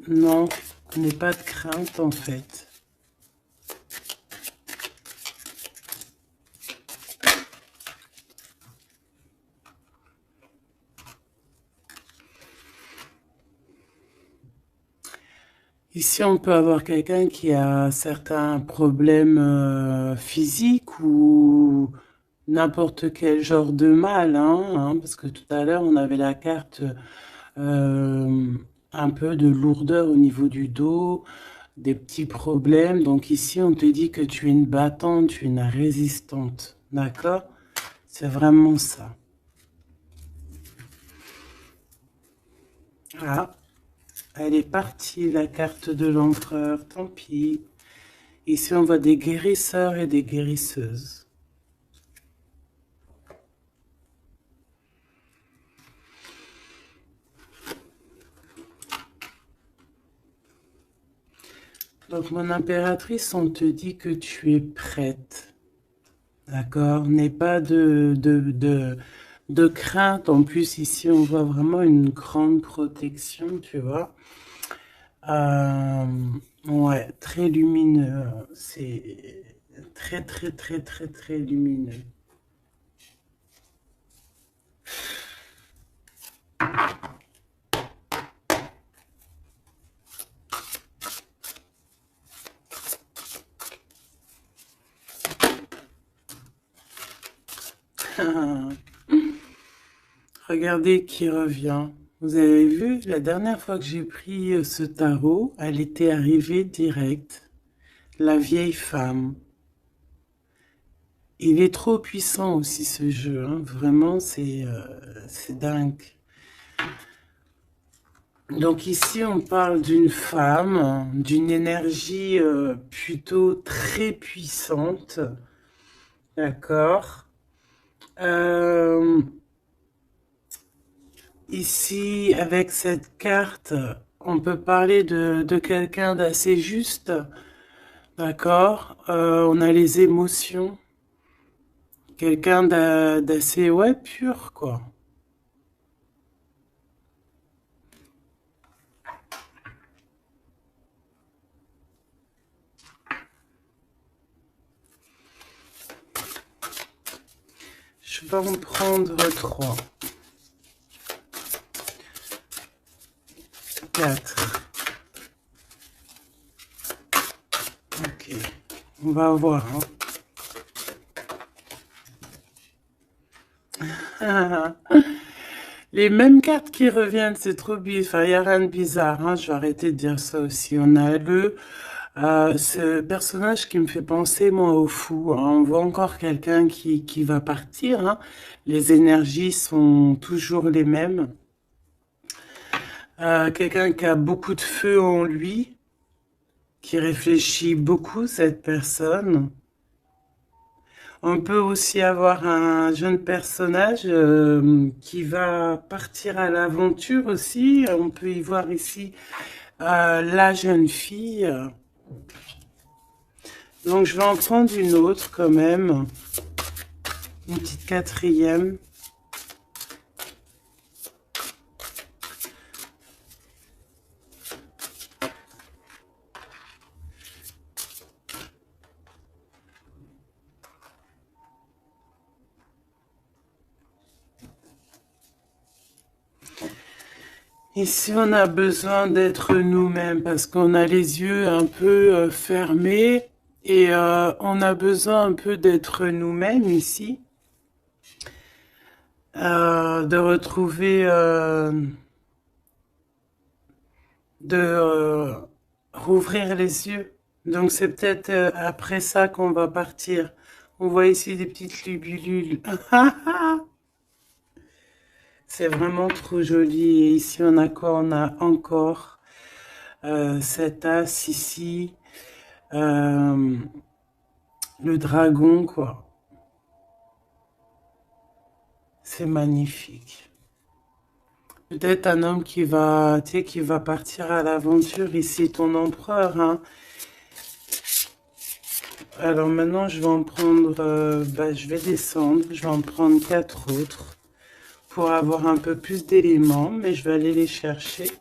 Non, n'aie pas de crainte en fait. Ici, on peut avoir quelqu'un qui a certains problèmes physiques ou n'importe quel genre de mal, parce que tout à l'heure, on avait la carte euh, un peu de lourdeur au niveau du dos, des petits problèmes. Donc ici, on te dit que tu es une battante, une résistante, d'accord? C'est vraiment ça. Ah, elle est partie, la carte de l'empereur, tant pis. Ici, on voit des guérisseurs et des guérisseuses. Donc, mon impératrice, on te dit que tu es prête. D'accord? N'aie pas de crainte. En plus, ici, on voit vraiment une grande protection, tu vois. Euh, ouais, très lumineux. C'est très, très, très, très, très lumineux. Regardez qui revient. Vous avez vu, la dernière fois que j'ai pris ce tarot, elle était arrivée direct. La vieille femme. Il est trop puissant aussi ce jeu, hein. Vraiment, c'est dingue. Donc ici, on parle d'une femme, d'une énergie plutôt très puissante. D'accord. Euh, Ici, avec cette carte, on peut parler de quelqu'un d'assez juste. D'accord. On a les émotions. Quelqu'un d'assez, ouais, pur, quoi. Je vais en prendre 3, 4. Ok. On va voir, hein. Les mêmes cartes qui reviennent, c'est trop bizarre. Enfin, il n'y a rien de bizarre, hein. Je vais arrêter de dire ça aussi. On a ce personnage qui me fait penser, moi, au fou, hein. On voit encore quelqu'un qui va partir, hein. Les énergies sont toujours les mêmes. Quelqu'un qui a beaucoup de feu en lui, qui réfléchit beaucoup, cette personne. On peut aussi avoir un jeune personnage qui va partir à l'aventure aussi. On peut y voir ici la jeune fille. Donc je vais en prendre une autre quand même. Une petite quatrième. Ici, on a besoin d'être nous-mêmes parce qu'on a les yeux un peu fermés et on a besoin un peu d'être nous-mêmes ici, de retrouver, de rouvrir les yeux. Donc c'est peut-être après ça qu'on va partir. On voit ici des petites lubilules. C'est vraiment trop joli. Et ici, on a quoi? On a encore cet as ici. Euh, le dragon, quoi. C'est magnifique. Peut-être un homme qui va, tu sais, qui va partir à l'aventure. Ici, ton empereur, hein. Alors maintenant, je vais en prendre, je vais descendre. Je vais en prendre 4 autres pour avoir un peu plus d'éléments, mais je vais aller les chercher.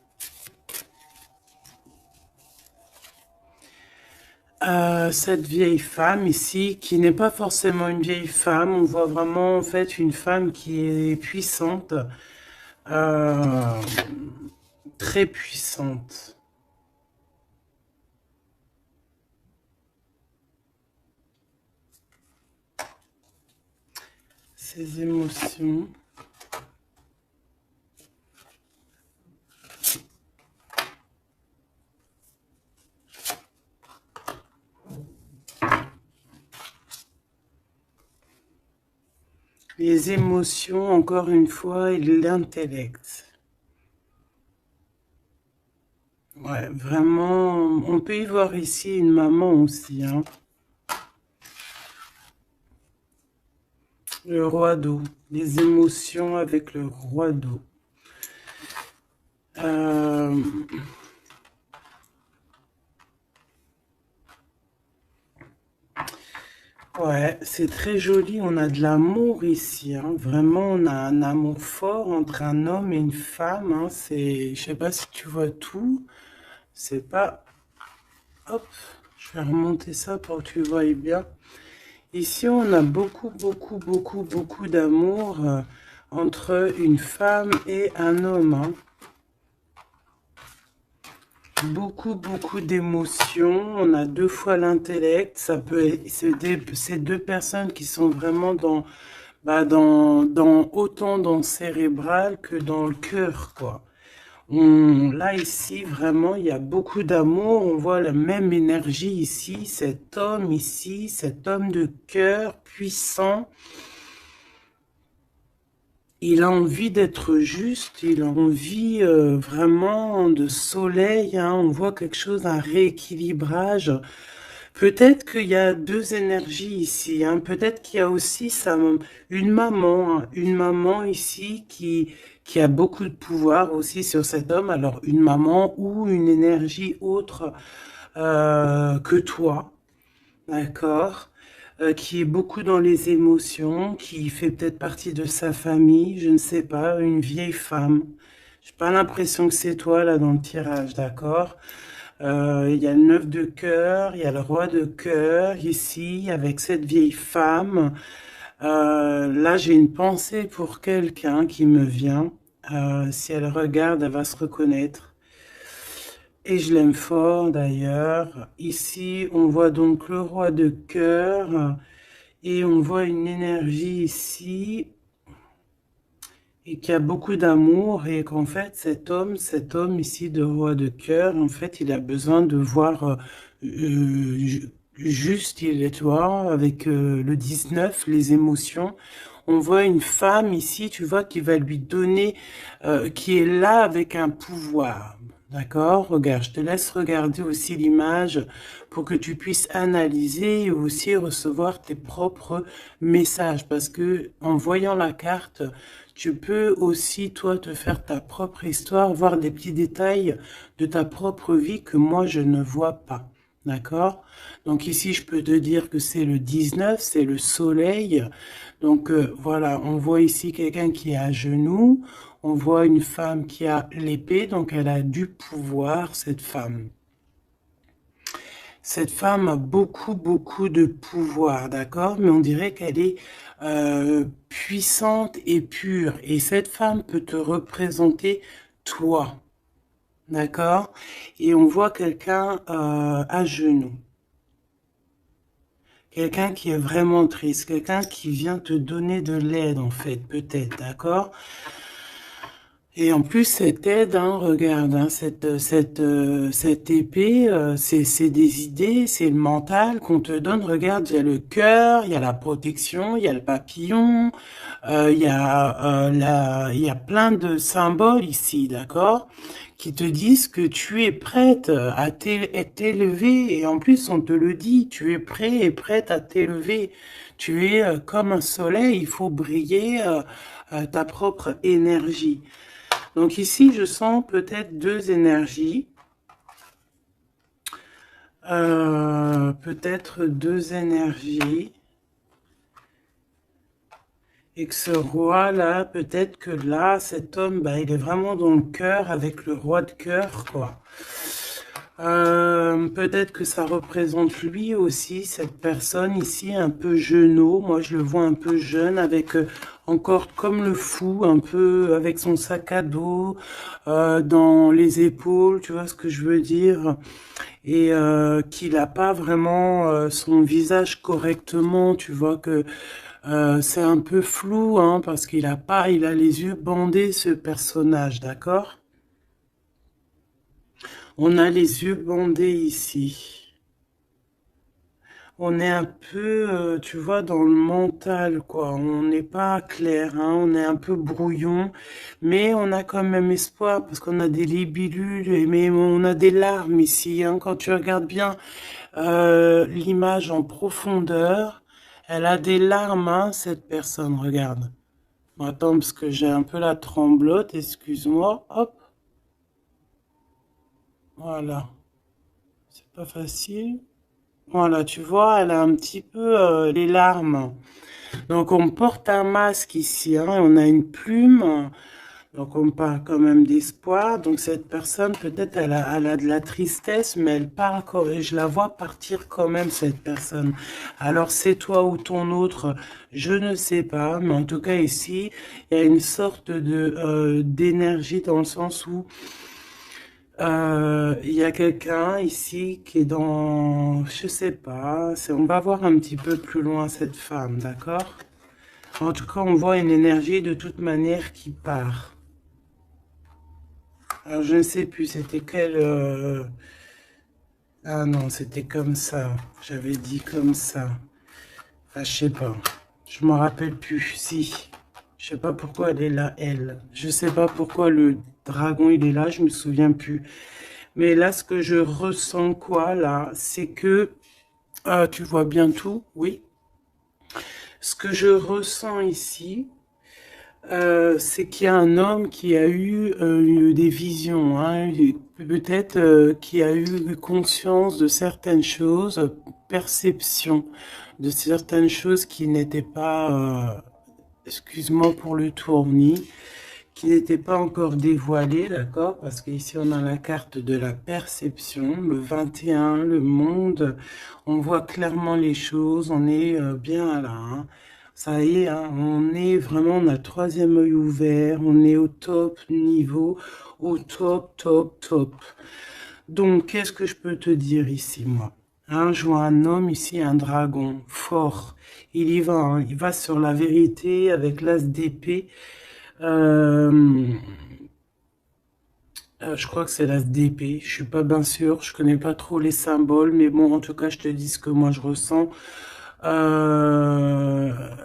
Cette vieille femme ici, qui n'est pas forcément une vieille femme, on voit vraiment en fait une femme qui est puissante, euh, très puissante. Ses émotions. Les émotions, encore une fois, et l'intellect. Ouais, vraiment, on peut y voir ici une maman aussi, hein. Le roi d'eau. Les émotions avec le roi d'eau. Euh, ouais, c'est très joli. On a de l'amour ici, hein. Vraiment, on a un amour fort entre un homme et une femme, hein. C'est, je sais pas si tu vois tout. C'est pas... Hop, je vais remonter ça pour que tu voyes bien. Ici, on a beaucoup, beaucoup, beaucoup, beaucoup d'amour entre une femme et un homme, hein. Beaucoup, beaucoup d'émotions. On a deux fois l'intellect. Ça peut être, c'est deux personnes qui sont vraiment dans, bah, autant dans le cérébral que dans le cœur, quoi. Là, ici, vraiment, il y a beaucoup d'amour. On voit la même énergie ici. Cet homme de cœur puissant. Il a envie d'être juste, il a envie vraiment de soleil, hein. On voit quelque chose, un rééquilibrage. Peut-être qu'il y a deux énergies ici, hein. Peut-être qu'il y a aussi une maman, hein. Une maman ici qui a beaucoup de pouvoir aussi sur cet homme. Alors une maman ou une énergie autre que toi. D'accord. Qui est beaucoup dans les émotions, qui fait peut-être partie de sa famille, je ne sais pas, une vieille femme. J'ai pas l'impression que c'est toi là dans le tirage, d'accord? Il y a le 9 de cœur, il y a le roi de cœur ici avec cette vieille femme. Là, j'ai une pensée pour quelqu'un qui me vient. Si elle regarde, elle va se reconnaître. Et je l'aime fort d'ailleurs. Ici, on voit donc le roi de cœur et on voit une énergie ici et qui a beaucoup d'amour et qu'en fait cet homme ici de roi de cœur, en fait, il a besoin de voir juste, il est, tu vois, avec le 19, les émotions. On voit une femme ici, tu vois, qui va lui donner, qui est là avec un pouvoir. D'accord? Regarde, je te laisse regarder aussi l'image pour que tu puisses analyser et aussi recevoir tes propres messages. Parce que en voyant la carte, tu peux aussi, toi, te faire ta propre histoire, voir des petits détails de ta propre vie que moi, je ne vois pas. D'accord? Donc ici, je peux te dire que c'est le 19, c'est le soleil. Donc voilà, on voit ici quelqu'un qui est à genoux. On voit une femme qui a l'épée, donc elle a du pouvoir, cette femme. Cette femme a beaucoup, beaucoup de pouvoir, d'accord? Mais on dirait qu'elle est puissante et pure. Et cette femme peut te représenter toi, d'accord? Et on voit quelqu'un à genoux. Quelqu'un qui est vraiment triste, quelqu'un qui vient te donner de l'aide, en fait, peut-être, d'accord? Et en plus, cette aide, hein, regarde, hein, cette épée, c'est des idées, c'est le mental qu'on te donne. Regarde, il y a le cœur, il y a la protection, il y a le papillon, il y a plein de symboles ici, d'accord, qui te disent que tu es prête à t'élever. Et en plus, on te le dit, tu es prêt et prête à t'élever. Tu es comme un soleil, il faut briller ta propre énergie. Donc ici, je sens peut-être deux énergies. Peut-être deux énergies. Et que ce roi-là, peut-être que là, cet homme, bah, il est vraiment dans le cœur avec le roi de cœur, quoi. Peut-être que ça représente lui aussi, cette personne ici, un peu jeunot. Moi, je le vois un peu jeune, avec encore comme le fou, un peu avec son sac à dos dans les épaules, tu vois ce que je veux dire? Et qu'il n'a pas vraiment son visage correctement, tu vois que c'est un peu flou, hein, parce qu'il a pas, il a les yeux bandés, ce personnage, d'accord? On a les yeux bandés ici. On est un peu, tu vois, dans le mental, quoi. On n'est pas clair, hein. On est un peu brouillon, mais on a quand même espoir parce qu'on a des libellules, mais on a des larmes ici, hein. Quand tu regardes bien l'image en profondeur, elle a des larmes, hein, cette personne. Regarde. Bon, attends, parce que j'ai un peu la tremblote. Excuse-moi. Hop, voilà. C'est pas facile. Voilà, tu vois, elle a un petit peu les larmes. Donc on porte un masque ici, hein, on a une plume, donc on parle quand même d'espoir. Donc cette personne, peut-être elle a de la tristesse, mais elle part et je la vois partir quand même, cette personne. Alors c'est toi ou ton autre, je ne sais pas, mais en tout cas ici, il y a une sorte de d'énergie dans le sens où il y a quelqu'un ici qui est dans, je sais pas, on va voir un petit peu plus loin cette femme, d'accord? En tout cas, on voit une énergie de toute manière qui part. Alors, je ne sais plus, c'était quelle... Ah non, c'était comme ça. J'avais dit comme ça. Enfin, je sais pas. Je m'en rappelle plus. Si. Je sais pas pourquoi elle est là, elle. Je sais pas pourquoi le dragon, il est là, je me souviens plus. Mais là, ce que je ressens, quoi, là, c'est que... Ah, tu vois bien tout, oui. Ce que je ressens ici, c'est qu'il y a un homme qui a eu des visions, hein, peut-être qui a eu conscience de certaines choses, perception de certaines choses qui n'étaient pas, excuse-moi pour le tournis, qui n'étaient pas encore dévoilées, d'accord? Parce qu'ici on a la carte de la perception, le 21, le monde, on voit clairement les choses, on est bien là, hein. Ça y est, hein, on est vraiment, on a le troisième œil ouvert, on est au top niveau, au top, top, top. Donc, qu'est-ce que je peux te dire ici, moi? Hein, je vois un homme ici, un dragon, fort. Il y va, hein, il va sur la vérité avec l'as d'épée. Euh, je crois que c'est l'as d'épée. Je suis pas bien sûr, je connais pas trop les symboles, mais bon, en tout cas, je te dis ce que moi je ressens.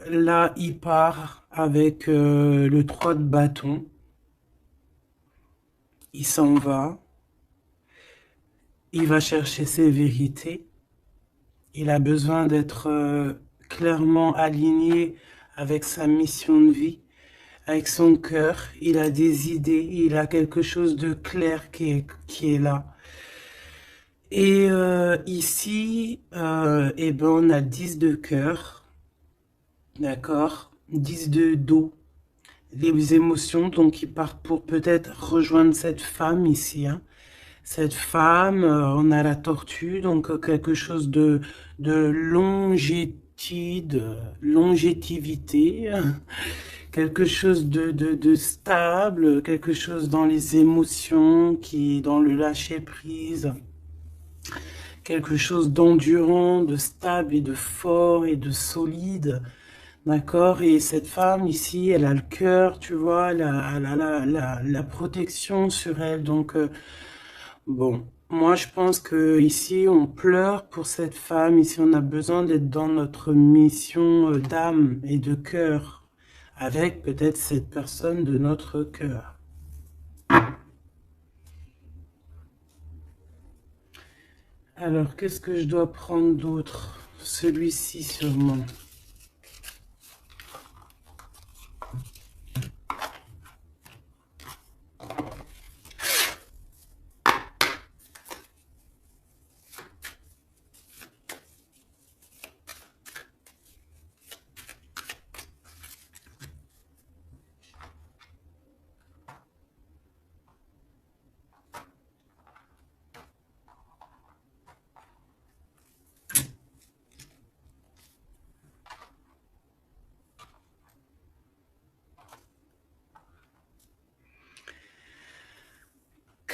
Là, il part avec le 3 de bâton. Il s'en va. Il va chercher ses vérités. Il a besoin d'être clairement aligné avec sa mission de vie, avec son cœur. Il a des idées. Il a quelque chose de clair qui est là. Et ici, eh ben, on a 10 de cœur, d'accord? 10 de dos, les émotions, donc il part pour peut-être rejoindre cette femme ici, hein. Cette femme, on a la tortue, donc quelque chose de longévité, quelque chose de stable, quelque chose dans les émotions, qui dans le lâcher prise, quelque chose d'endurant, de stable et de fort et de solide. D'accord? Et cette femme ici, elle a le cœur, tu vois, elle a la protection sur elle. Donc, bon, moi je pense que ici, on pleure pour cette femme. Ici, on a besoin d'être dans notre mission d'âme et de cœur, avec peut-être cette personne de notre cœur. Alors, qu'est-ce que je dois prendre d'autre? Celui-ci sûrement.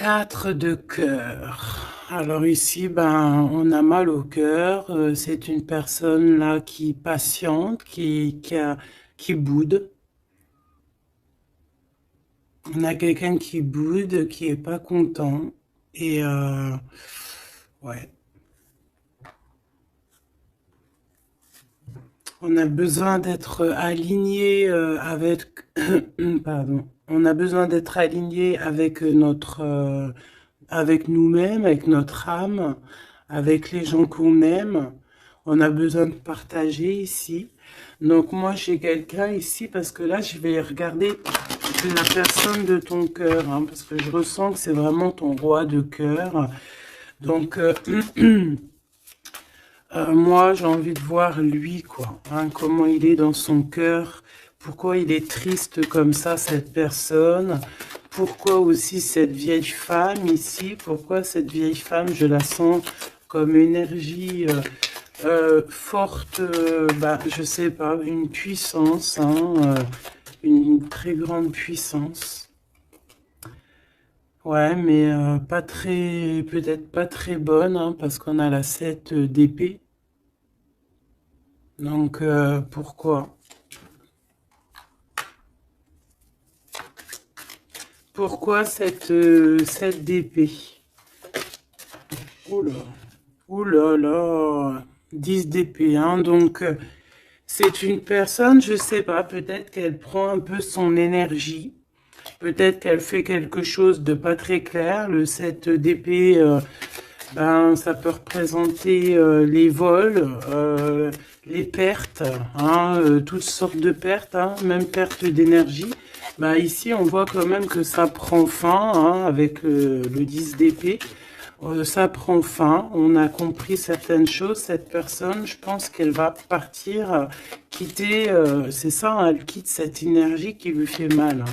4 de cœur. Alors ici, ben, on a mal au cœur. C'est une personne là qui patiente, qui boude. On a quelqu'un qui boude, qui est pas content. Et ouais, on a besoin d'être aligné avec, pardon, on a besoin d'être aligné avec avec nous-mêmes, avec notre âme, avec les gens qu'on aime. On a besoin de partager ici. Donc moi j'ai quelqu'un ici parce que là je vais regarder la personne de ton cœur, hein, parce que je ressens que c'est vraiment ton roi de cœur. Donc moi j'ai envie de voir lui quoi, hein, comment il est dans son cœur, pourquoi il est triste comme ça cette personne. Pourquoi aussi cette vieille femme ici? Pourquoi cette vieille femme, je la sens comme énergie forte, bah, je sais pas, une puissance, hein, une très grande puissance. Ouais, mais pas très, peut-être pas très bonne, hein, parce qu'on a la 7 d'épée. Donc pourquoi? Pourquoi cette 7 d'épée? Oula. Ouh là là, 10 d'épée, hein, donc c'est une personne, je sais pas, peut-être qu'elle prend un peu son énergie, peut-être qu'elle fait quelque chose de pas très clair. Le 7 d'épée, ben, ça peut représenter les vols, les pertes, hein, toutes sortes de pertes, hein, même perte d'énergie. Ben, ici, on voit quand même que ça prend fin, hein, avec le 10 d'épée. Ça prend fin, on a compris certaines choses. Cette personne, je pense qu'elle va partir, quitter, c'est ça, hein, elle quitte cette énergie qui lui fait mal,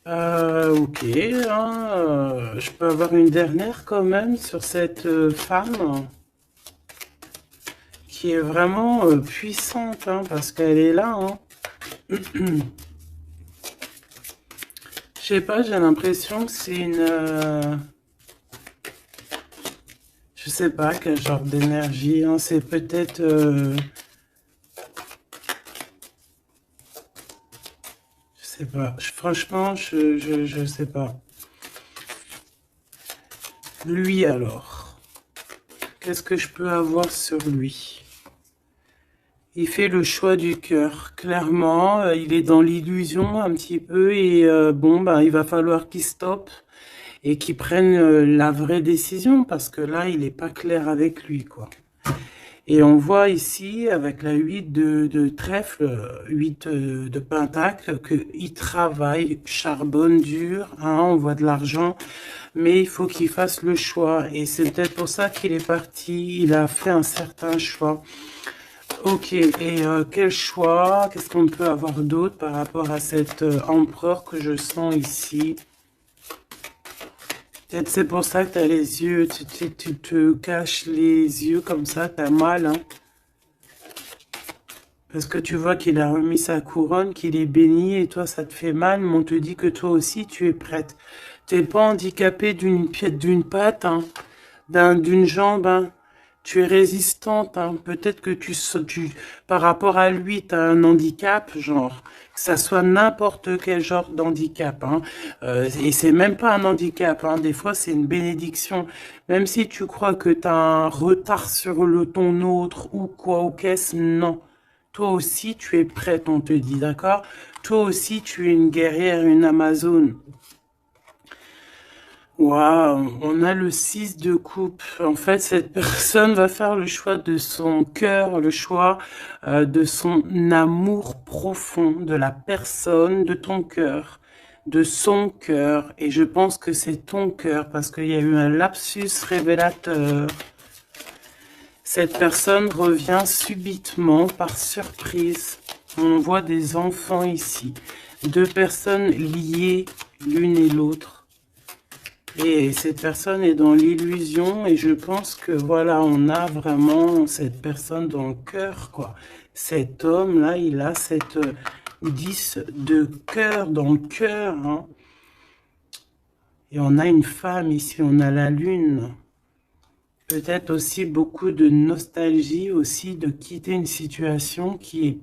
hein. Ok, hein, je peux avoir une dernière quand même sur cette femme qui est vraiment puissante, hein, parce qu'elle est là, hein. Je sais pas, j'ai l'impression que c'est une... je sais pas quel genre d'énergie, hein, c'est peut-être... je sais pas. Franchement, je sais pas. Lui alors, qu'est-ce que je peux avoir sur lui? Il fait le choix du cœur, clairement. Il est dans l'illusion un petit peu et bon, bah, il va falloir qu'il stoppe et qu'il prenne la vraie décision parce que là, il n'est pas clair avec lui, quoi. Et on voit ici, avec la 8 de trèfle, 8 de pentacle, qu'il travaille, charbonne dur, hein, on voit de l'argent, mais il faut qu'il fasse le choix. Et c'est peut-être pour ça qu'il est parti, il a fait un certain choix. Ok, et quel choix? Qu'est-ce qu'on peut avoir d'autre par rapport à cet empereur que je sens ici? Peut-être c'est pour ça que tu as les yeux, tu te caches les yeux comme ça, t'as mal, hein? Parce que tu vois qu'il a remis sa couronne, qu'il est béni, et toi ça te fait mal, mais on te dit que toi aussi tu es prête. T'es pas handicapé d'une pièce, d'une patte, hein, d'une jambe, hein. Tu es résistante, hein. Peut-être que par rapport à lui, tu as un handicap, genre, que ça soit n'importe quel genre d'handicap, hein. Et c'est même pas un handicap, hein. Des fois, c'est une bénédiction. Même si tu crois que tu as un retard sur ton autre ou quoi, ou qu'est-ce, non. Toi aussi, tu es prête, on te dit, d'accord? Toi aussi, tu es une guerrière, une Amazone. Waouh, on a le 6 de coupe. En fait, cette personne va faire le choix de son cœur, le choix de son amour profond, de la personne, de ton cœur, de son cœur. Et je pense que c'est ton cœur parce qu'il y a eu un lapsus révélateur. Cette personne revient subitement, par surprise. On voit des enfants ici. Deux personnes liées l'une et l'autre. Et cette personne est dans l'illusion et je pense que voilà, on a vraiment cette personne dans le cœur, quoi. Cet homme-là, il a cette 10 de cœur dans le cœur, hein. Et on a une femme ici, on a la lune. Peut-être aussi beaucoup de nostalgie aussi de quitter une situation qui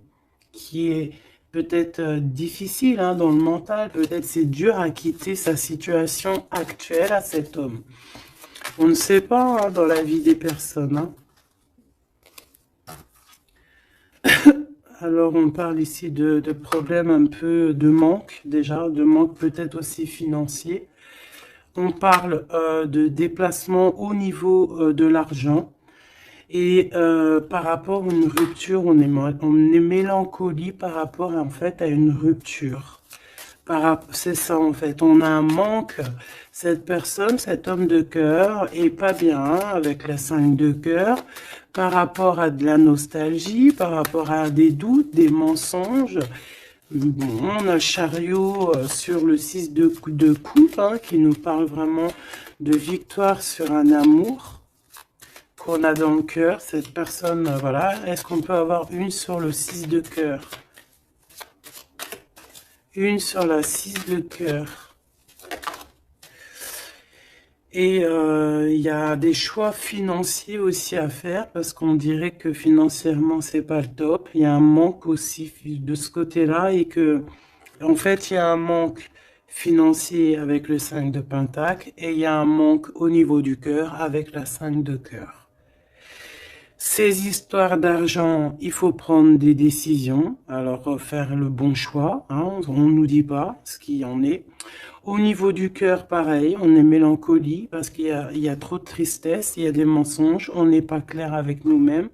est peut-être difficile hein, dans le mental. Peut-être c'est dur à quitter sa situation actuelle à cet homme. On ne sait pas hein, dans la vie des personnes. Hein. Alors on parle ici de problèmes un peu de manque déjà, de manque peut-être aussi financier. On parle de déplacement au niveau de l'argent. Et par rapport à une rupture, on est mélancolie par rapport en fait à une rupture. C'est ça en fait, on a un manque. Cette personne, cet homme de cœur est pas bien avec la 5 de cœur par rapport à de la nostalgie, par rapport à des doutes, des mensonges. Bon, on a le chariot sur le 6 de coupe hein, qui nous parle vraiment de victoire sur un amour qu'on a dans le cœur. Cette personne, voilà, est-ce qu'on peut avoir une sur le 6 de cœur? Une sur la 6 de cœur. Et il y a des choix financiers aussi à faire parce qu'on dirait que financièrement c'est pas le top. Il y a un manque aussi de ce côté-là et que en fait il y a un manque financier avec le 5 de pentacle et il y a un manque au niveau du cœur avec la 5 de cœur. Ces histoires d'argent, il faut prendre des décisions, alors faire le bon choix, hein, on ne nous dit pas ce qu'il en est. Au niveau du cœur, pareil, on est mélancolie parce il y a trop de tristesse, il y a des mensonges, on n'est pas clair avec nous-mêmes.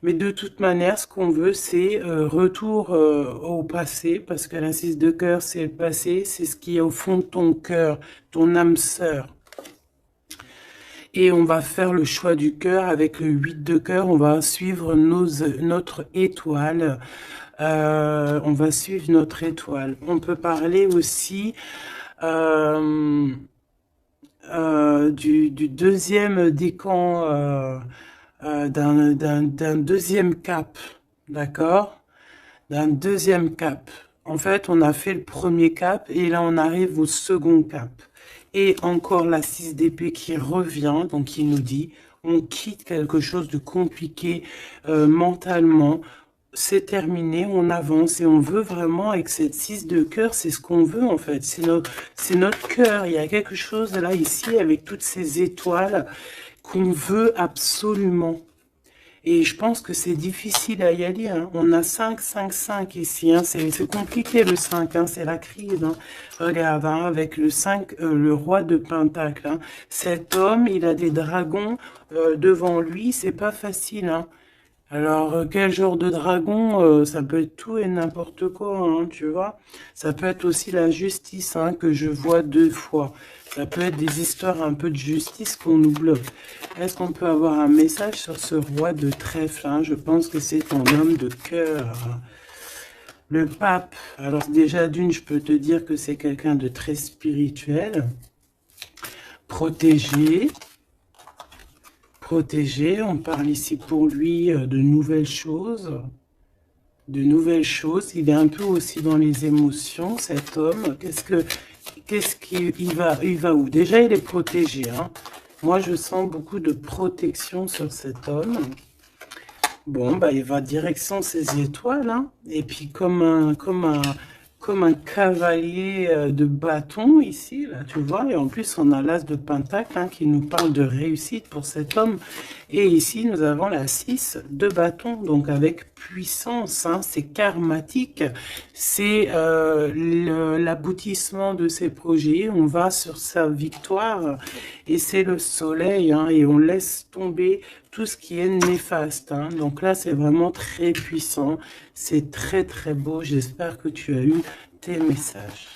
Mais de toute manière, ce qu'on veut, c'est retour au passé, parce que la 6 de cœur, c'est le passé, c'est ce qui est au fond de ton cœur, ton âme sœur. Et on va faire le choix du cœur avec le 8 de cœur. On va suivre notre étoile. On va suivre notre étoile. On peut parler aussi du deuxième décan, d'un deuxième cap. D'accord? D'un deuxième cap. En fait, on a fait le premier cap et là, on arrive au second cap. Et encore la 6 d'épée qui revient, donc qui nous dit, on quitte quelque chose de compliqué mentalement, c'est terminé, on avance et on veut vraiment, avec cette 6 de cœur, c'est ce qu'on veut en fait, c'est notre cœur, il y a quelque chose là, ici, avec toutes ces étoiles qu'on veut absolument. Et je pense que c'est difficile à y aller. Hein. On a 5, 5, 5 ici. Hein. C'est compliqué le 5. Hein. C'est la crise. Hein. Regarde, hein, avec le 5, le roi de Pentacle. Hein. Cet homme, il a des dragons devant lui. C'est pas facile. Hein. Alors, quel genre de dragon? Ça peut être tout et n'importe quoi, hein, tu vois. Ça peut être aussi la justice, hein, que je vois 2 fois. Ça peut être des histoires un peu de justice qu'on nous bloque. Est-ce qu'on peut avoir un message sur ce roi de trèfle hein? Je pense que c'est ton homme de cœur. Le pape. Alors, déjà, d'une, je peux te dire que c'est quelqu'un de très spirituel. Protégé. Protégé, on parle ici pour lui de nouvelles choses. De nouvelles choses. Il est un peu aussi dans les émotions, cet homme. Il va où? Déjà, il est protégé. Hein. Moi, je sens beaucoup de protection sur cet homme. Bon, bah, il va direction ses étoiles. Hein. Et puis, comme un cavalier de bâton ici, là, tu vois. Et en plus, on a l'as de pentacle hein, qui nous parle de réussite pour cet homme. Et ici, nous avons la 6 de bâton, donc avec puissance. Hein, c'est karmatique. C'est l'aboutissement de ses projets. On va sur sa victoire. Et c'est le soleil. Hein, et on laisse tomber tout ce qui est néfaste. Hein. Donc là, c'est vraiment très puissant. C'est très, très beau. J'espère que tu as eu tes messages.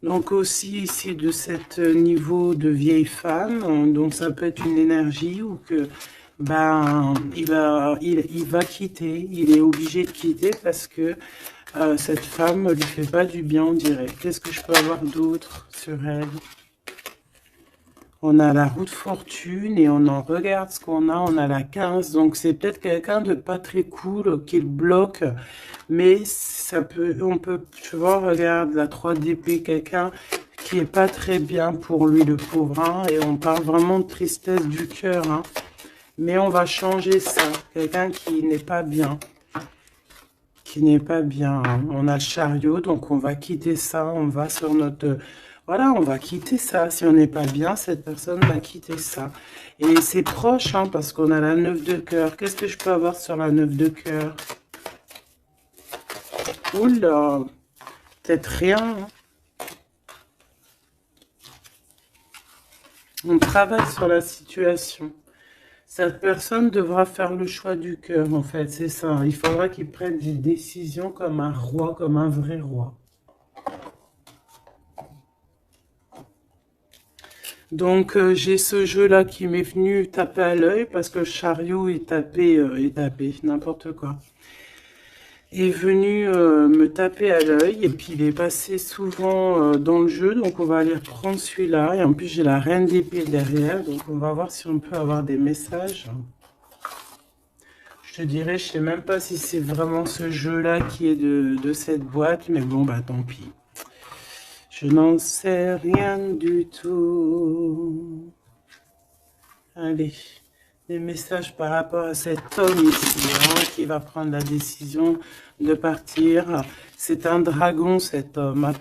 Donc aussi ici de cet niveau de vieille femme, donc ça peut être une énergie ou que ben il va quitter, il est obligé de quitter parce que cette femme ne lui fait pas du bien, on dirait. Qu'est-ce que je peux avoir d'autre sur elle? On a la roue de fortune et on en regarde ce qu'on a. On a la 15. Donc, c'est peut-être quelqu'un de pas très cool qui le bloque. Mais ça peut, on peut, tu vois, regarde la 3 d'épée, quelqu'un qui est pas très bien pour lui, le pauvre. Hein, et on parle vraiment de tristesse du cœur. Hein. Mais on va changer ça. Quelqu'un qui n'est pas bien. Qui n'est pas bien. Hein. On a le chariot, donc on va quitter ça. On va sur notre... Voilà, on va quitter ça. Si on n'est pas bien, cette personne va quitter ça. Et c'est proche, hein, parce qu'on a la 9 de cœur. Qu'est-ce que je peux avoir sur la 9 de cœur? Oula, peut-être rien. Hein. On travaille sur la situation. Cette personne devra faire le choix du cœur, en fait, c'est ça. Il faudra qu'il prenne des décisions comme un roi, comme un vrai roi. Donc, j'ai ce jeu-là qui m'est venu taper à l'œil parce que le chariot est tapé, n'importe quoi. Est venu me taper à l'œil et puis il est passé souvent dans le jeu, donc on va aller reprendre celui-là. Et en plus, j'ai la reine d'épée derrière, donc on va voir si on peut avoir des messages. Je te dirais, je sais même pas si c'est vraiment ce jeu-là qui est de cette boîte, mais bon, bah tant pis. Je n'en sais rien du tout. Allez, des messages par rapport à cet homme ici, hein, qui va prendre la décision de partir. C'est un dragon, cet homme. Ah,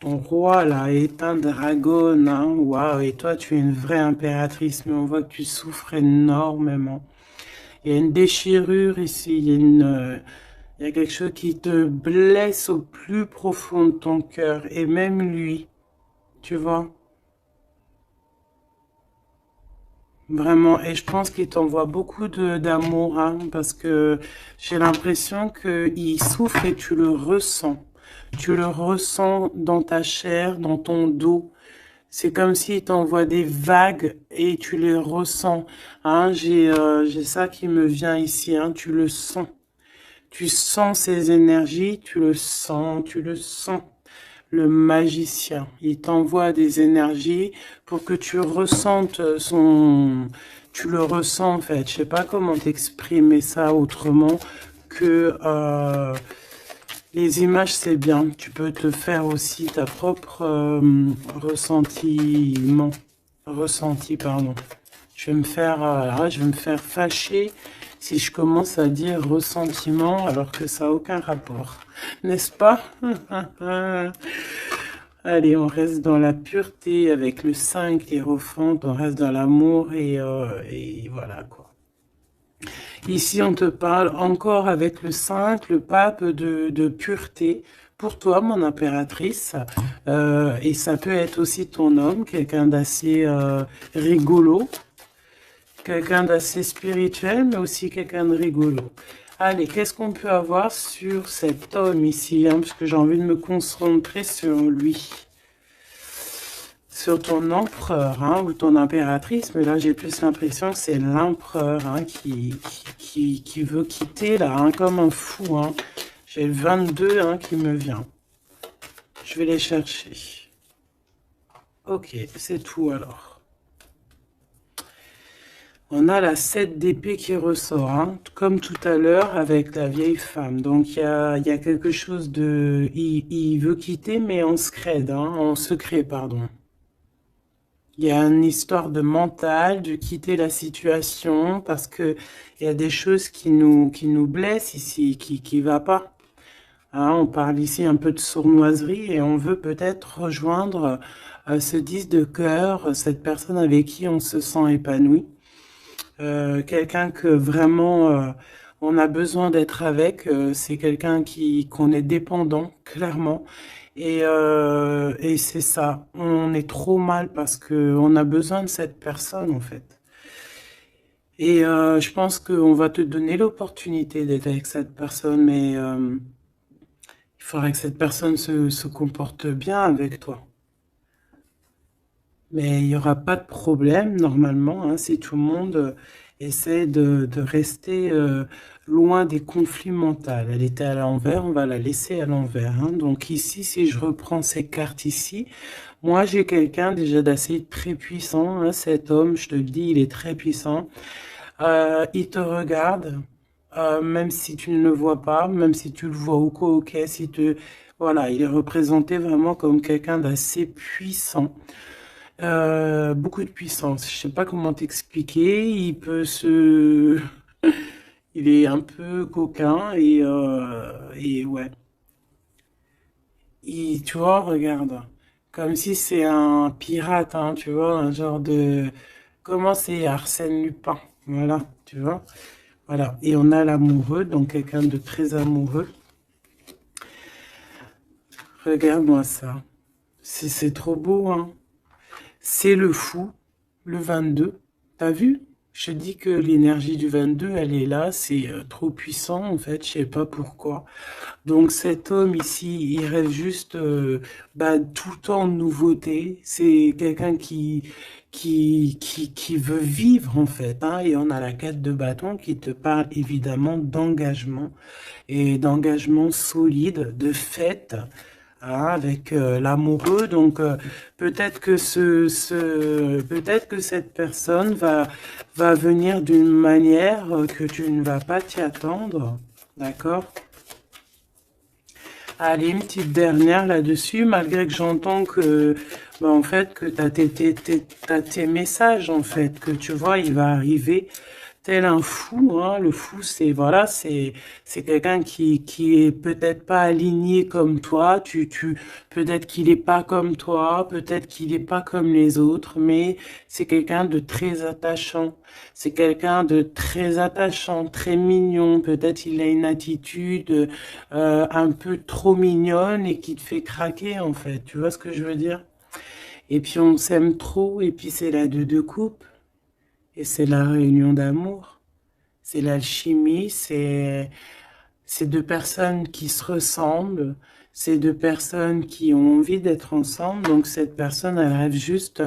ton roi, là, est un dragon. Hein. Waouh, et toi, tu es une vraie impératrice, mais on voit que tu souffres énormément. Il y a une déchirure ici, il y a quelque chose qui te blesse au plus profond de ton cœur, et même lui, tu vois, vraiment. Et je pense qu'il t'envoie beaucoup d'amour, hein, parce que j'ai l'impression qu'il souffre et tu le ressens. Tu le ressens dans ta chair, dans ton dos. C'est comme s'il t'envoie des vagues et tu les ressens. Hein, j'ai ça qui me vient ici, hein, tu le sens. Tu sens ses énergies, tu le sens, tu le sens. Le magicien, il t'envoie des énergies pour que tu ressentes son... Tu le ressens en fait. Je sais pas comment t'exprimer ça autrement que les images, c'est bien. Tu peux te faire aussi ta propre ressenti, pardon. Je vais me faire fâcher si je commence à dire ressentiment alors que ça n'a aucun rapport, n'est-ce pas? Allez, on reste dans la pureté avec le 5, l'hiérophante, on reste dans l'amour et voilà quoi. Ici, on te parle encore avec le 5, le pape de pureté. Pour toi, mon impératrice, et ça peut être aussi ton homme, quelqu'un d'assez rigolo, quelqu'un d'assez spirituel, mais aussi quelqu'un de rigolo. Allez, qu'est-ce qu'on peut avoir sur cet homme ici, hein, parce que j'ai envie de me concentrer sur lui. Sur ton empereur, hein, ou ton impératrice, mais là j'ai plus l'impression que c'est l'empereur, hein, qui veut quitter là, hein, comme un fou. Hein. J'ai le 22 hein, qui me vient. Je vais les chercher. Ok, c'est tout alors. On a la 7 d'épée qui ressort, hein, comme tout à l'heure avec la vieille femme. Donc il y a quelque chose de... Il veut quitter, mais en secret, hein, en secret, pardon. Il y a une histoire de mental, de quitter la situation, parce que il y a des choses qui nous blessent ici, qui va pas. Hein, on parle ici un peu de sournoiserie et on veut peut-être rejoindre ce 10 de cœur, cette personne avec qui on se sent épanoui. Quelqu'un que vraiment on a besoin d'être avec, c'est quelqu'un qu'on est dépendant, clairement. Et c'est ça, on est trop mal parce que on a besoin de cette personne en fait. Et je pense qu'on va te donner l'opportunité d'être avec cette personne, mais il faudrait que cette personne se comporte bien avec toi. Mais il n'y aura pas de problème normalement, hein, si tout le monde essaie de rester loin des conflits mentaux. Elle était à l'envers, on va la laisser à l'envers, hein. Donc ici, si je reprends ces cartes ici, moi j'ai quelqu'un déjà d'assez très puissant, hein. Cet homme, je te le dis, il est très puissant. Il te regarde, même si tu ne le vois pas, même si tu le vois ou quoi, ok, si tu... Voilà, il est représenté vraiment comme quelqu'un d'assez puissant. Beaucoup de puissance. Je sais pas comment t'expliquer. Il peut se... Il est un peu coquin et ouais. Tu vois, regarde. Comme si c'est un pirate, hein, tu vois, un genre de... Comment c'est Arsène Lupin? Voilà, tu vois. Voilà. Et on a l'amoureux, donc quelqu'un de très amoureux. Regarde-moi ça. C'est trop beau, hein. C'est le fou, le 22. T'as vu? Je te dis que l'énergie du 22, elle est là. C'est trop puissant, en fait. Je sais pas pourquoi. Donc cet homme ici, il rêve juste bah, tout le temps de nouveauté. C'est quelqu'un qui veut vivre, en fait, hein. Et on a la 4 de bâton qui te parle évidemment d'engagement et d'engagement solide, de fête, hein, avec l'amoureux. Donc peut-être que peut-être que cette personne va venir d'une manière que tu ne vas pas t'y attendre. D'accord? Allez, une petite dernière là-dessus, malgré que j'entends que, bah, en fait, que t'as tes messages, en fait, que tu vois, il va arriver tel un fou, hein. Le fou, c'est, voilà, c'est quelqu'un qui est peut-être pas aligné comme toi, peut-être qu'il est pas comme toi, peut-être qu'il est pas comme les autres, mais c'est quelqu'un de très attachant. C'est quelqu'un de très attachant, très mignon. Peut-être il a une attitude un peu trop mignonne et qui te fait craquer en fait. Tu vois ce que je veux dire? Et puis on s'aime trop et puis c'est la deux de coupe et c'est la réunion d'amour. C'est l'alchimie, c'est deux personnes qui se ressemblent, c'est deux personnes qui ont envie d'être ensemble. Donc cette personne, elle rêve juste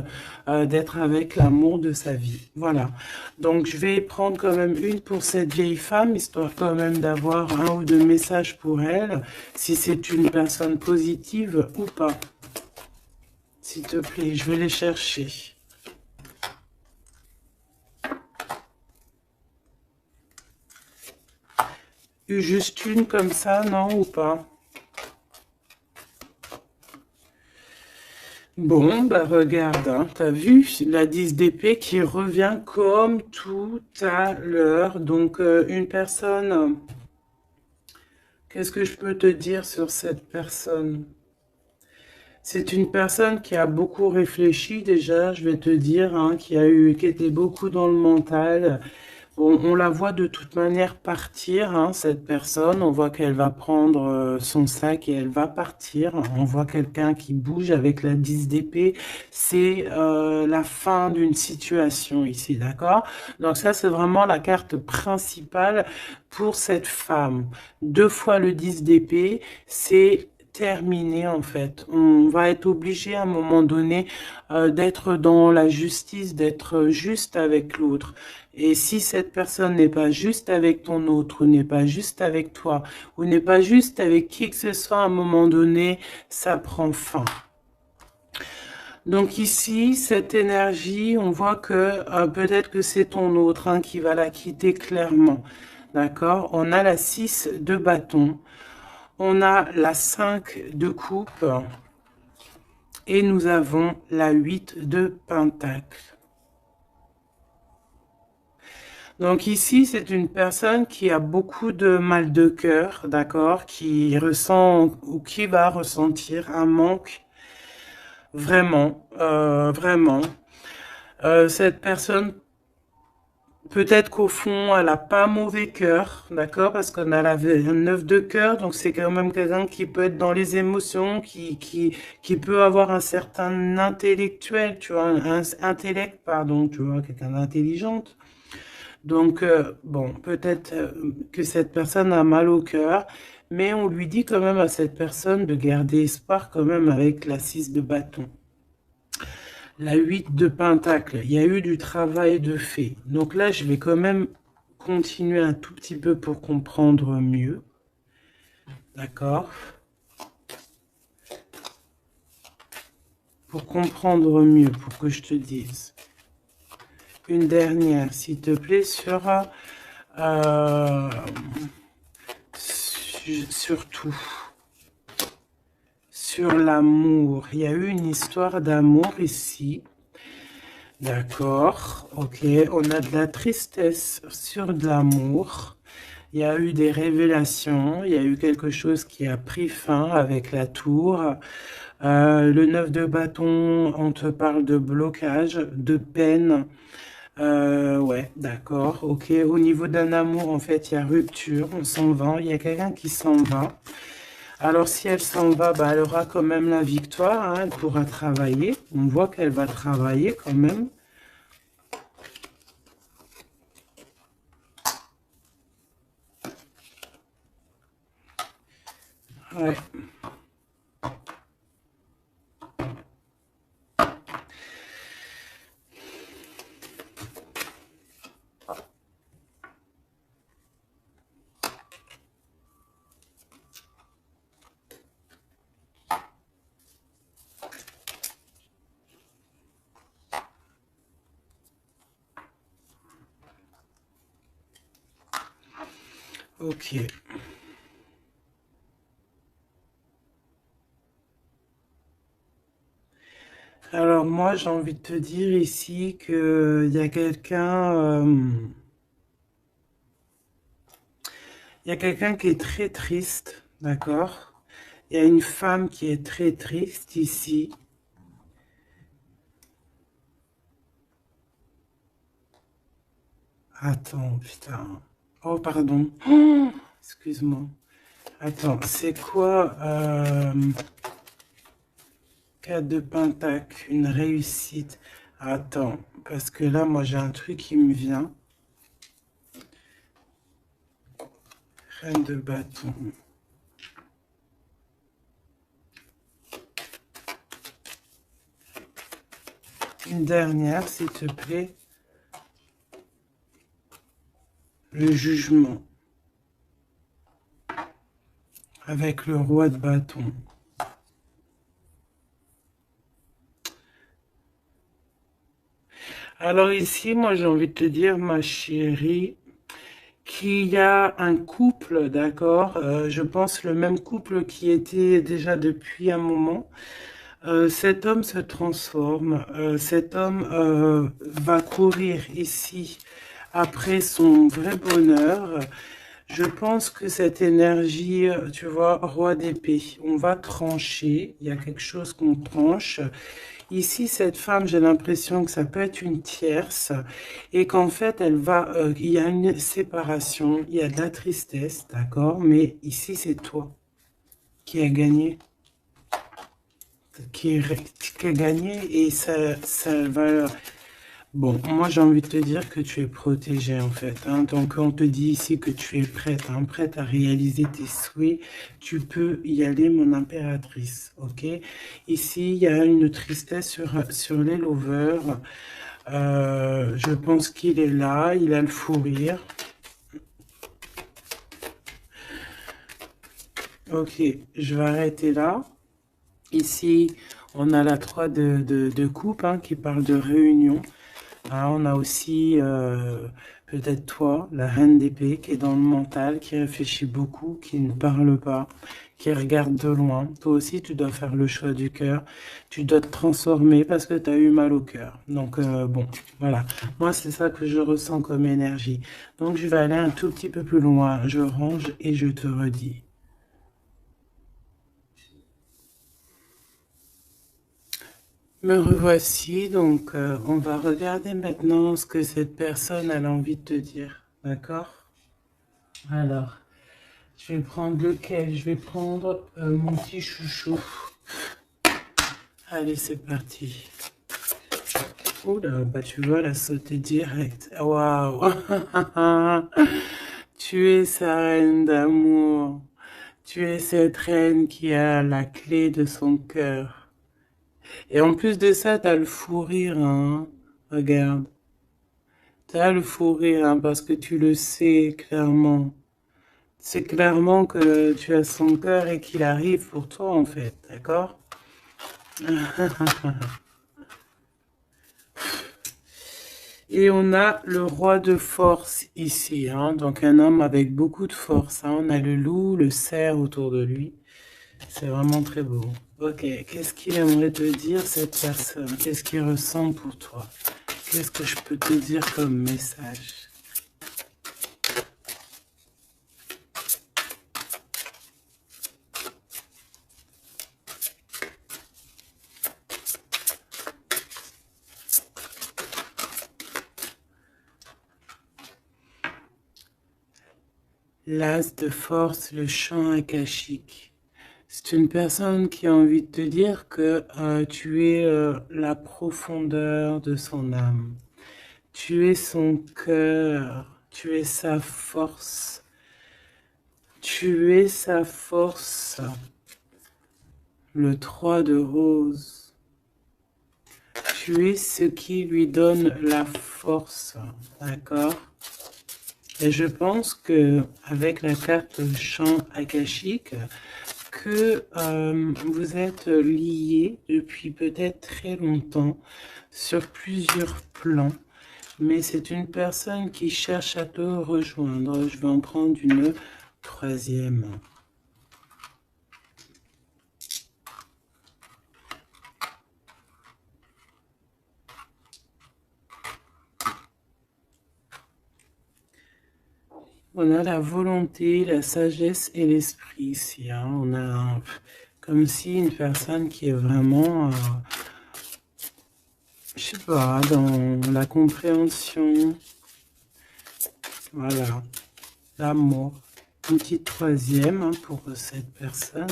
d'être avec l'amour de sa vie. Voilà. Donc je vais prendre quand même une pour cette vieille femme, histoire quand même d'avoir un ou deux messages pour elle, si c'est une personne positive ou pas. S'il te plaît, je vais les chercher. Juste une comme ça, non ou pas? Bon, bah regarde, hein, t'as vu la 10 d'épée qui revient comme tout à l'heure. Donc une personne, qu'est-ce que je peux te dire sur cette personne? C'est une personne qui a beaucoup réfléchi déjà, je vais te dire, hein, qui était beaucoup dans le mental. Bon, on la voit de toute manière partir, hein, cette personne. On voit qu'elle va prendre son sac et elle va partir. On voit quelqu'un qui bouge avec la 10 d'épée. C'est la fin d'une situation ici, d'accord? Donc ça, c'est vraiment la carte principale pour cette femme. Deux fois le 10 d'épée, c'est terminé en fait. On va être obligé à un moment donné d'être dans la justice, d'être juste avec l'autre. Et si cette personne n'est pas juste avec ton autre, ou n'est pas juste avec toi, ou n'est pas juste avec qui que ce soit, à un moment donné, ça prend fin. Donc ici, cette énergie, on voit que peut-être que c'est ton autre, hein, qui va la quitter clairement. D'accord? On a la 6 de bâton. On a la 5 de coupe. Et nous avons la 8 de pentacle. Donc ici, c'est une personne qui a beaucoup de mal de cœur, d'accord, qui ressent ou qui va ressentir un manque vraiment, vraiment. Cette personne, peut-être qu'au fond, elle a pas mauvais cœur, d'accord, parce qu'on a la 9 de cœur, donc c'est quand même quelqu'un qui peut être dans les émotions, qui peut avoir un certain intellectuel, tu vois, un intellect, pardon, tu vois, quelqu'un d'intelligente. Donc, bon, peut-être que cette personne a mal au cœur, mais on lui dit quand même à cette personne de garder espoir quand même avec la 6 de bâton. La 8 de Pentacle, il y a eu du travail de fait. Donc là, je vais quand même continuer un tout petit peu pour comprendre mieux. D'accord? Pour comprendre mieux, pour que je te dise. Une dernière, s'il te plaît, euh, surtout sur l'amour. Il y a eu une histoire d'amour ici. D'accord, ok. On a de la tristesse sur de l'amour. Il y a eu des révélations. Il y a eu quelque chose qui a pris fin avec la tour. Le 9 de bâton, on te parle de blocage, de peine. Ouais, d'accord, ok. Au niveau d'un amour, en fait, il y a rupture, on s'en va. Il y a quelqu'un qui s'en va. Alors, si elle s'en va, bah, elle aura quand même la victoire, hein, elle pourra travailler. On voit qu'elle va travailler quand même. Ouais. Ok. Alors moi, j'ai envie de te dire ici que il y a quelqu'un qui est très triste, d'accord? Il y a une femme qui est très triste ici. Attends, putain. Oh, pardon. Oh, excuse-moi. Attends, c'est quoi 4 de Pentacle, une réussite. Attends, parce que là, moi, j'ai un truc qui me vient. Reine de bâton. Une dernière, s'il te plaît. Le jugement. Avec le roi de bâton. Alors ici, moi, j'ai envie de te dire, ma chérie, qu'il y a un couple, d'accord, je pense le même couple qui était déjà depuis un moment. Cet homme se transforme, cet homme va courir ici après son vrai bonheur. Je pense que cette énergie, tu vois, roi d'épée, on va trancher, il y a quelque chose qu'on tranche. Ici, cette femme, j'ai l'impression que ça peut être une tierce et qu'en fait, il y a une séparation, il y a de la tristesse, d'accord, mais ici, c'est toi qui as gagné, qui a gagné et ça va. Bon, moi j'ai envie de te dire que tu es protégée en fait, hein. Donc on te dit ici que tu es prête, hein, prête à réaliser tes souhaits. Tu peux y aller, mon impératrice, ok? Ici, il y a une tristesse sur les lovers. Je pense qu'il est là, il a le fou rire. Ok, je vais arrêter là. Ici, on a la 3 de coupe hein, qui parle de réunion. Ah, on a aussi peut-être toi, la reine d'épée, qui est dans le mental, qui réfléchit beaucoup, qui ne parle pas, qui regarde de loin. Toi aussi, tu dois faire le choix du cœur. Tu dois te transformer parce que tu as eu mal au cœur. Donc, bon, voilà. Moi, c'est ça que je ressens comme énergie. Donc, je vais aller un tout petit peu plus loin. Je range et je te redis. Me revoici, donc on va regarder maintenant ce que cette personne a envie de te dire. D'accord? Alors, je vais prendre lequel? Je vais prendre mon petit chouchou. Allez, c'est parti. Oula, bah tu vois, la sauter direct. Waouh! Tu es sa reine d'amour. Tu es cette reine qui a la clé de son cœur. Et en plus de ça, t'as le fou rire, hein. Regarde. T'as le fou rire, hein, parce que tu le sais clairement. C'est clairement que tu as son cœur et qu'il arrive pour toi, en fait. D'accord? Et on a le roi de force ici, hein, donc un homme avec beaucoup de force, hein. On a le loup, le cerf autour de lui. C'est vraiment très beau. Ok, qu'est-ce qu'il aimerait te dire cette personne? Qu'est-ce qu'il ressent pour toi? Qu'est-ce que je peux te dire comme message? L'as de force, le chant akashique. C'est une personne qui a envie de te dire que tu es la profondeur de son âme. Tu es son cœur. Tu es sa force. Tu es sa force. Le 3 de rose. Tu es ce qui lui donne la force. D'accord? Et je pense que avec la carte chant akashique, que vous êtes liés depuis peut-être très longtemps sur plusieurs plans, mais c'est une personne qui cherche à te rejoindre. Je vais en prendre une troisième. On a la volonté, la sagesse et l'esprit ici, hein. On a comme si une personne qui est vraiment, je sais pas, dans la compréhension, voilà, l'amour. Une petite troisième, hein, pour cette personne.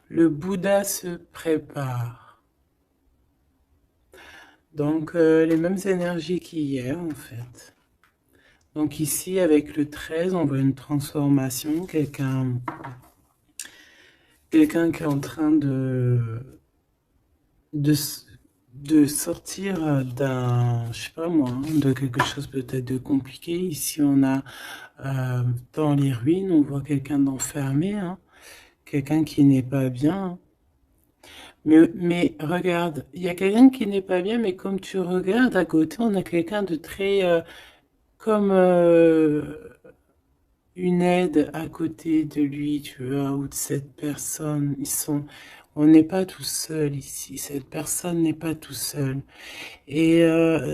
Le Bouddha se prépare. Donc, les mêmes énergies qu'hier, en fait. Donc ici, avec le 13, on voit une transformation. Quelqu'un qui est en train de, de sortir d'un, je sais pas moi, hein, de quelque chose peut-être de compliqué. Ici, on a dans les ruines, on voit quelqu'un d'enfermé, hein, quelqu'un qui n'est pas bien. Mais regarde, il y a quelqu'un qui n'est pas bien, mais comme tu regardes à côté, on a quelqu'un de très comme une aide à côté de lui, tu vois, ou de cette personne. On n'est pas tout seul ici. Cette personne n'est pas tout seul. Et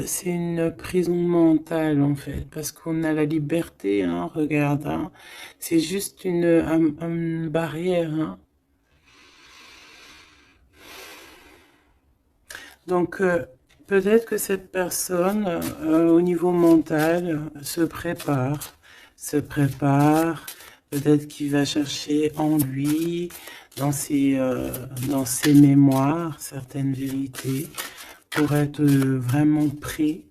c'est une prison mentale en fait, parce qu'on a la liberté, hein, regarde, hein. C'est juste une barrière, hein. Donc, peut-être que cette personne, au niveau mental, se prépare, peut-être qu'il va chercher en lui, dans ses mémoires, certaines vérités, pour être vraiment prêt,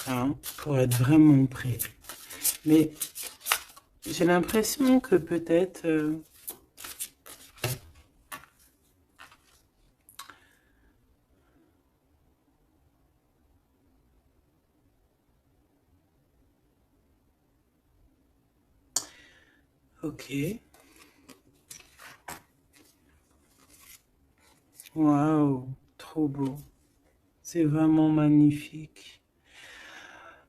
hein, pour être vraiment prêt. Mais j'ai l'impression que peut-être... ok. Waouh, trop beau. C'est vraiment magnifique.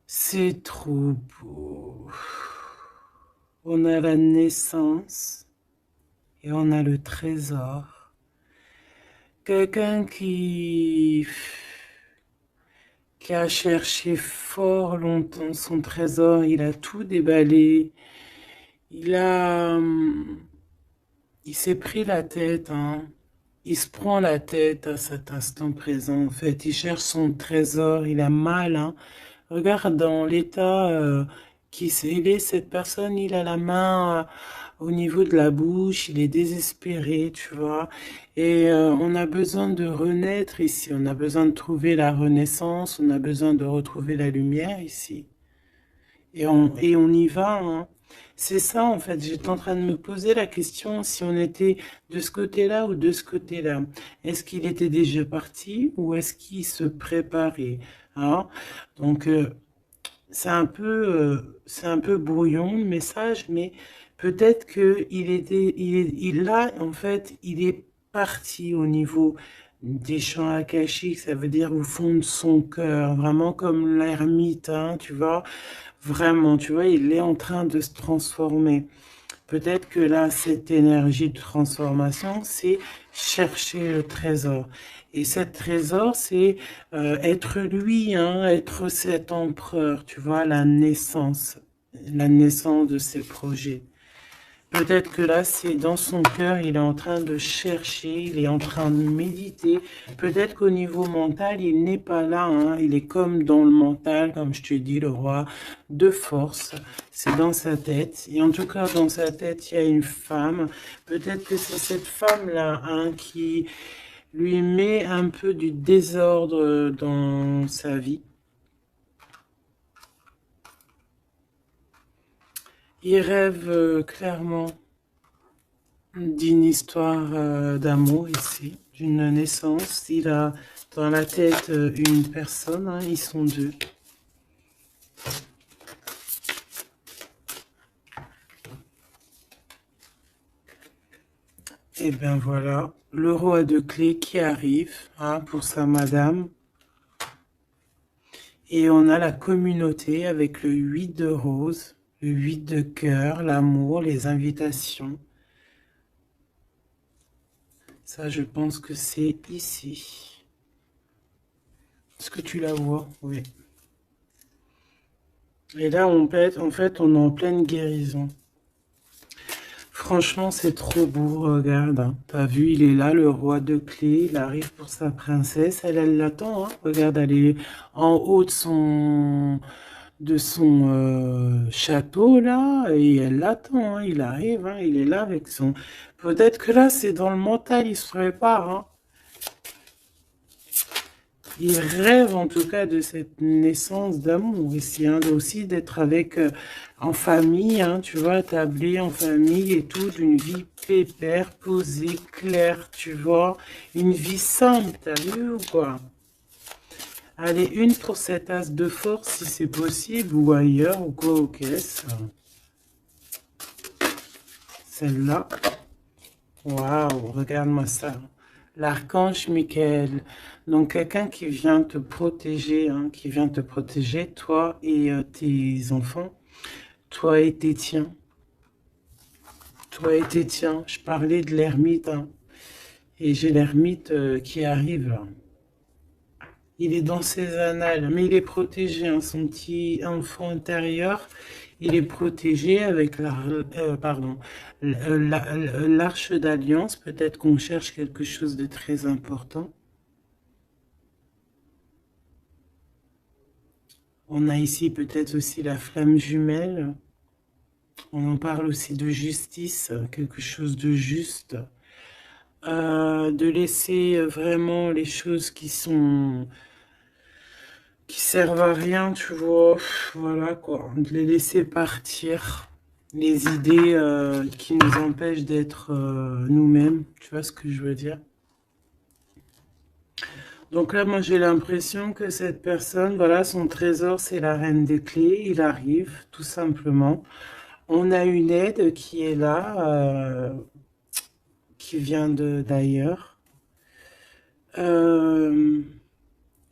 C'est trop beau. On a la naissance et on a le trésor. Quelqu'un qui a cherché fort longtemps son trésor, il a tout déballé. Il a, il s'est pris la tête, hein. Il se prend la tête à cet instant présent. En fait, il cherche son trésor, il a mal, hein. Regarde dans l'état il est, cette personne, il a la main au niveau de la bouche, il est désespéré, tu vois. Et on a besoin de renaître ici, on a besoin de trouver la renaissance, on a besoin de retrouver la lumière ici. Et on y va, hein. C'est ça, en fait. J'étais en train de me poser la question si on était de ce côté-là ou de ce côté-là. Est-ce qu'il était déjà parti ou est-ce qu'il se préparait, hein? Donc, c'est un peu brouillon le message, mais peut-être que là, en fait, il est parti au niveau des champs akashiques, ça veut dire au fond de son cœur, vraiment comme l'ermite, hein, tu vois, vraiment, tu vois, il est en train de se transformer. Peut-être que là, cette énergie de transformation, c'est chercher le trésor. Et cet trésor, c'est être lui, hein, être cet empereur, tu vois, la naissance de ses projets. Peut-être que là, c'est dans son cœur, il est en train de chercher, il est en train de méditer. Peut-être qu'au niveau mental, il n'est pas là, hein. Il est comme dans le mental, comme je te dis, le roi de force. C'est dans sa tête. Et en tout cas, dans sa tête, il y a une femme. Peut-être que c'est cette femme-là, hein, qui lui met un peu du désordre dans sa vie. Il rêve clairement d'une histoire d'amour ici, d'une naissance. Il a dans la tête une personne, hein, ils sont deux. Et bien voilà, le roi de clés qui arrive, hein, pour sa madame. Et on a la communauté avec le 8 de rose, le 8 de cœur, l'amour, les invitations. Ça, je pense que c'est ici. Est-ce que tu la vois? Oui. Et là, en fait, on est en pleine guérison. Franchement, c'est trop beau, regarde, hein. T'as vu, il est là, le roi de clés, il arrive pour sa princesse, elle l'attend, hein. Regarde, elle est en haut de son château, là, et elle l'attend, hein. Il arrive, hein, il est là avec son... Peut-être que là, c'est dans le mental, il se prépare, hein. Il rêve en tout cas de cette naissance d'amour ici, hein, aussi d'être avec en famille, hein, tu vois, tablé en famille et tout, d'une vie pépère, posée, claire, tu vois, une vie simple, t'as vu ou quoi? Allez, une pour cette as de force si c'est possible, ou ailleurs, ou quoi, aux caisses. Celle-là. Waouh, regarde-moi ça. L'archange Michael. Donc, quelqu'un qui vient te protéger, hein, qui vient te protéger, toi et tes enfants, toi et tes tiens. Toi et tes tiens. Je parlais de l'ermite, hein, et j'ai l'ermite qui arrive, là. Il est dans ses annales, mais il est protégé, hein, son petit enfant intérieur, il est protégé avec l'arche d'alliance. Peut-être qu'on cherche quelque chose de très important. On a ici peut-être aussi la flamme jumelle. On en parle aussi de justice, quelque chose de juste. De laisser vraiment les choses qui servent à rien, tu vois. Voilà quoi, de les laisser partir. Les idées qui nous empêchent d'être nous-mêmes, tu vois ce que je veux dire? Donc là, moi, j'ai l'impression que cette personne, voilà, son trésor, c'est la reine des clés. Il arrive, tout simplement. On a une aide qui est là, qui vient d'ailleurs. Euh,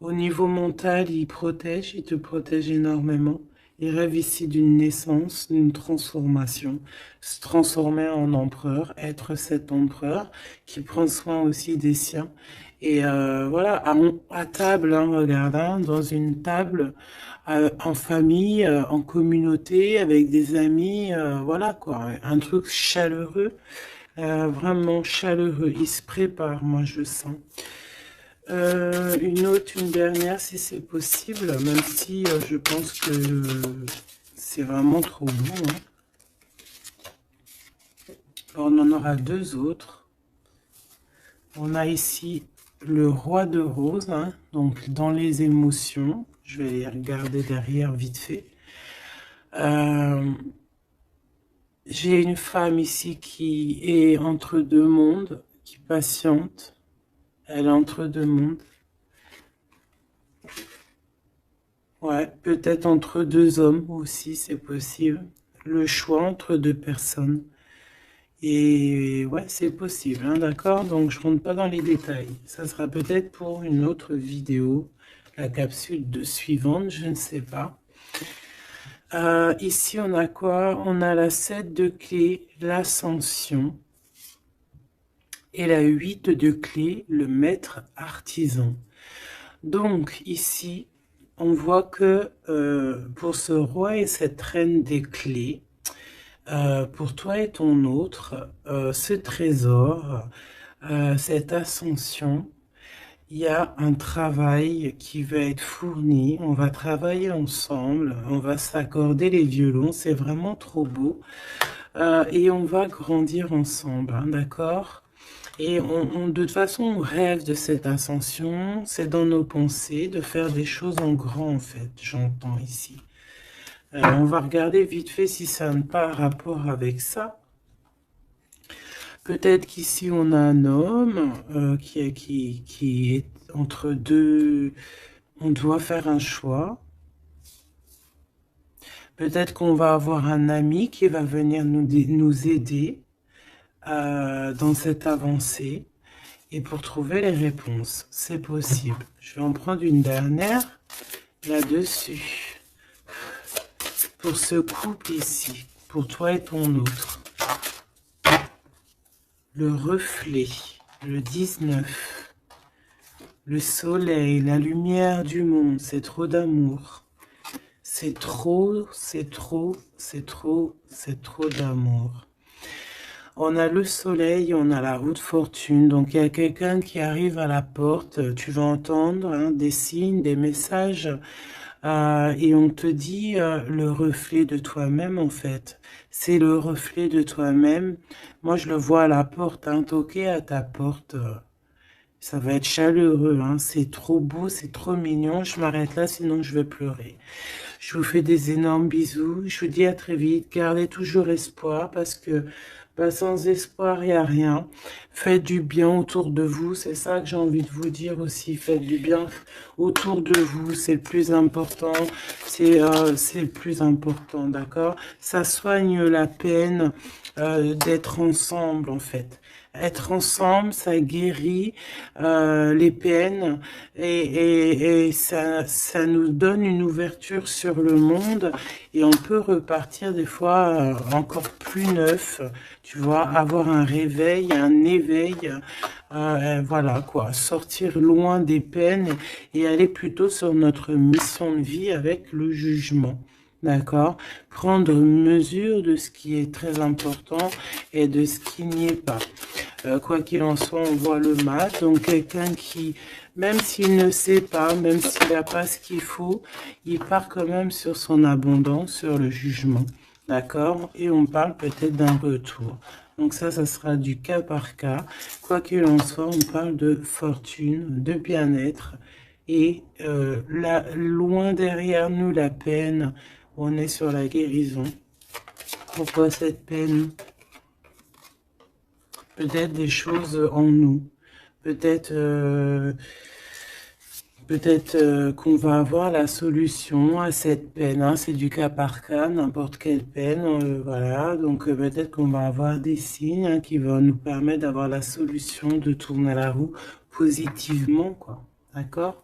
Au niveau mental, il te protège énormément. Il rêve ici d'une naissance, d'une transformation, se transformer en empereur, être cet empereur qui prend soin aussi des siens. Et voilà, à table, hein, regarde, hein, dans une table, en famille, en communauté, avec des amis, voilà quoi, un truc chaleureux, vraiment chaleureux. Il se prépare, moi je sens. Une autre, une dernière, si c'est possible, même si je pense que C'est vraiment trop beau, hein. Alors, on en aura deux autres. On a ici le roi de rose, hein, donc dans les émotions. Je vais les regarder derrière vite fait. J'ai une femme ici qui est entre deux mondes, qui patiente. Elle est entre deux mondes. Ouais, peut-être entre deux hommes aussi, c'est possible. Le choix entre deux personnes. Et ouais, c'est possible, hein, d'accord? Donc, je rentre pas dans les détails. Ça sera peut-être pour une autre vidéo, la capsule suivante, je ne sais pas. Ici, on a quoi? On a la 7 de clé, l'ascension. Et la 8 de clé, le maître artisan. Donc, ici, on voit que pour ce roi et cette reine des clés, pour toi et ton autre, ce trésor, cette ascension, il y a un travail qui va être fourni. On va travailler ensemble, on va s'accorder les violons, c'est vraiment trop beau. Et on va grandir ensemble, hein, d'accord? Et de toute façon, on rêve de cette ascension, c'est dans nos pensées de faire des choses en grand, en fait, j'entends ici. On va regarder vite fait si ça n'a pas rapport avec ça. Peut-être qu'ici, on a un homme qui est entre deux... On doit faire un choix. Peut-être qu'on va avoir un ami qui va venir nous aider dans cette avancée. Et pour trouver les réponses, c'est possible. Je vais en prendre une dernière là-dessus. Pour ce couple ici, pour toi et ton autre. Le reflet, le 19. Le soleil, la lumière du monde, c'est trop d'amour. C'est trop, c'est trop, c'est trop, c'est trop d'amour. On a le soleil, on a la roue de fortune. Donc, il y a quelqu'un qui arrive à la porte. Tu vas entendre hein, des signes, des messages. Et on te dit le reflet de toi-même, en fait. C'est le reflet de toi-même. Moi, je le vois à la porte, hein, toquer à ta porte. Ça va être chaleureux, hein. C'est trop beau, c'est trop mignon. Je m'arrête là, sinon je vais pleurer. Je vous fais des énormes bisous. Je vous dis à très vite. Gardez toujours espoir parce que sans espoir, il n'y a rien. Faites du bien autour de vous. C'est ça que j'ai envie de vous dire aussi. Faites du bien autour de vous. C'est le plus important. C'est le plus important, d'accord? Ça soigne la peine d'être ensemble, en fait. Être ensemble, ça guérit les peines et ça nous donne une ouverture sur le monde et on peut repartir des fois encore plus neuf, tu vois, avoir un réveil, un éveil, voilà quoi, sortir loin des peines et aller plutôt sur notre mission de vie avec le jugement. D'accord? Prendre mesure de ce qui est très important et de ce qui n'y est pas. Quoi qu'il en soit, on voit le mal. Donc, quelqu'un qui, même s'il ne sait pas, même s'il n'a pas ce qu'il faut, il part quand même sur son abondance, sur le jugement. D'accord? Et on parle peut-être d'un retour. Donc ça sera du cas par cas. Quoi qu'il en soit, on parle de fortune, de bien-être. Et loin derrière nous, la peine. On est sur la guérison. Pourquoi cette peine? Peut-être des choses en nous. Peut-être qu'on va avoir la solution à cette peine. Hein. C'est du cas par cas, n'importe quelle peine. Voilà. Donc peut-être qu'on va avoir des signes hein, qui vont nous permettre d'avoir la solution de tourner la roue positivement, quoi. D'accord?